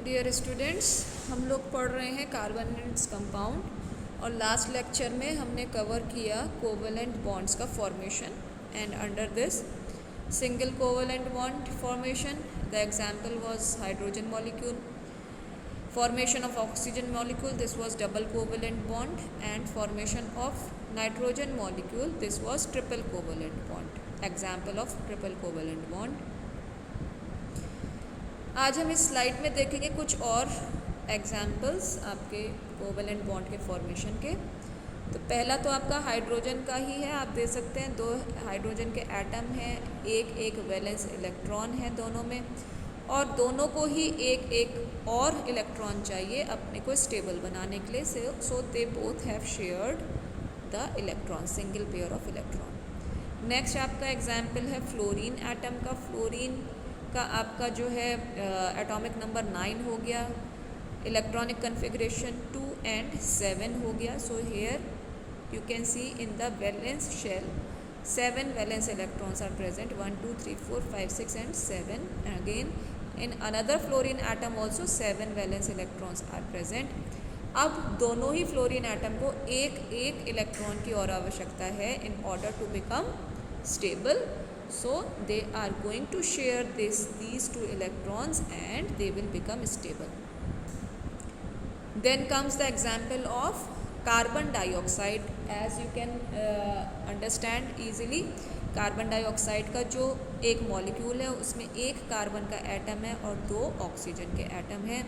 Dear students, हम लोग पढ़ रहे हैं कार्बन एंड इट्स कंपाउंड और लास्ट लेक्चर में हमने कवर किया कोवेलेंट बॉन्ड्स का formation and under this single covalent bond formation the example was hydrogen molecule, formation of oxygen molecule this was double covalent bond, and formation of nitrogen molecule this was triple covalent bond. Example of triple covalent bond. आज हम इस slide में देखेंगे कुछ और examples आपके covalent bond के formation के। तो पहला तो आपका हाइड्रोजन का ही है, आप देख सकते हैं दो हाइड्रोजन के एटम हैं, एक एक वैलेंस इलेक्ट्रॉन है दोनों में, और दोनों को ही एक एक और इलेक्ट्रॉन चाहिए अपने को स्टेबल बनाने के लिए, so they both have shared the electron, single pair of electron. Next आपका एग्जाम्पल है फ्लोरीन एटम का। फ्लोरीन का आपका जो है एटॉमिक नंबर 9 हो गया, इलेक्ट्रॉनिक कन्फिग्रेशन 2 and 7 हो गया। So here you can see in the valence shell 7 valence electrons are present, 1 2 3 4 5 6 and 7, and again in another fluorine atom also 7 valence electrons are present. अब दोनों ही फ्लोरीन एटम को एक एक electron की और आवश्यकता है in order to become stable, so they are going to share these two electrons and they will become stable. Then comes the example of carbon dioxide. As you can understand easily, carbon dioxide का जो एक molecule है उसमें एक carbon का atom है और 2 oxygen के एटम हैं।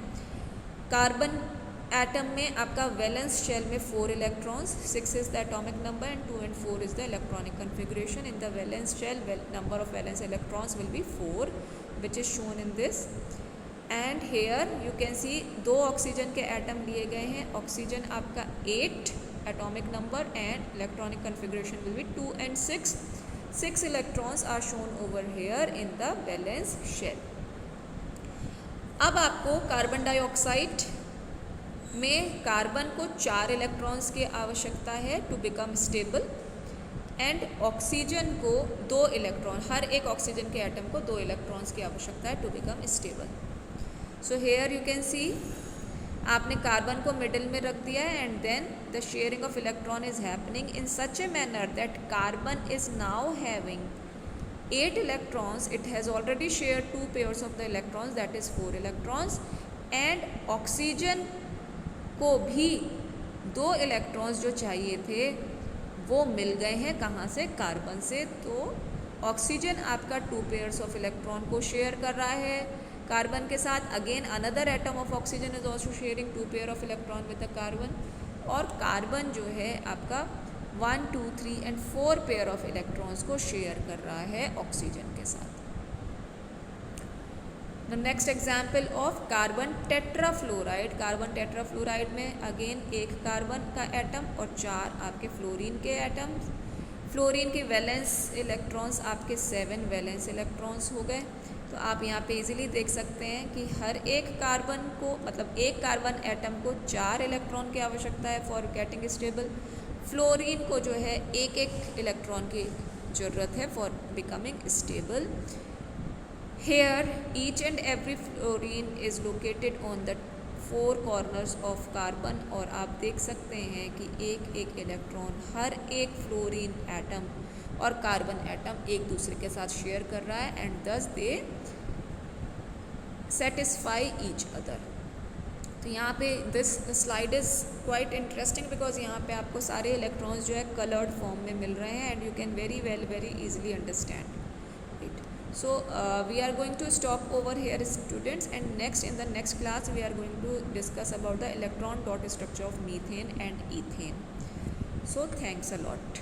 कार्बन एटम में आपका वैलेंस शेल में 4 electrons, 6 is the atomic number and 2 and 4 is the electronic configuration. In the valence shell number of valence electrons will be 4 which is shown in this, and here you can see 2 oxygen के atom लिए गए हैं। Oxygen आपका 8 atomic number and electronic configuration will be 2 and 6. 6 electrons are shown over here in the valence shell. अब आपको carbon dioxide में carbon को 4 electrons की आवश्यकता है to become stable, and oxygen को 2 इलेक्ट्रॉन, हर एक ऑक्सीजन के एटम को 2 इलेक्ट्रॉन्स की आवश्यकता है to become stable. So here you can see आपने कार्बन को मिडिल में रख दिया है and then the sharing of electron is happening in such a manner that carbon is now having 8 electrons, it has already share 2 pairs of the electrons that is 4 electrons, and oxygen को भी 2 electrons जो चाहिए थे वो मिल गए हैं, कहाँ से? कार्बन से। तो ऑक्सीजन आपका 2 पेयर्स ऑफ इलेक्ट्रॉन को शेयर कर रहा है कार्बन के साथ। Again another atom of oxygen is also sharing 2 pair of electron with the carbon, और कार्बन जो है आपका 1 2 3 and 4 पेयर ऑफ इलेक्ट्रॉन्स को शेयर कर रहा है ऑक्सीजन के साथ। The next example of carbon tetrafluoride. Carbon tetrafluoride में अगेन एक कार्बन का एटम और 4 आपके फ्लोरीन के एटम। फ्लोरीन के वैलेंस इलेक्ट्रॉन्स आपके 7 वैलेंस इलेक्ट्रॉन्स हो गए। तो आप यहाँ पे इजीली देख सकते हैं कि हर एक कार्बन को, मतलब एक कार्बन एटम को 4 इलेक्ट्रॉन की आवश्यकता है फॉर गेटिंग स्टेबल। फ्लोरीन को जो है एक एक इलेक्ट्रॉन की ज़रूरत है for becoming stable. Here each and every fluorine is located on the 4 corners of carbon, और आप देख सकते हैं कि एक एक इलेक्ट्रॉन हर एक फ्लोरीन एटम और कार्बन एटम एक दूसरे के साथ शेयर कर रहा है, एंड दस दे सेटिस्फाई ईच अदर। तो यहाँ पे this slide is quite interesting because यहाँ पे आपको सारे इलेक्ट्रॉन्स जो है कलर्ड फॉर्म में मिल रहे हैं, and you can very easily understand it. So we are going to stop over here students, and next in the next class we are going to discuss about the electron dot structure of methane and ethane. So thanks a lot.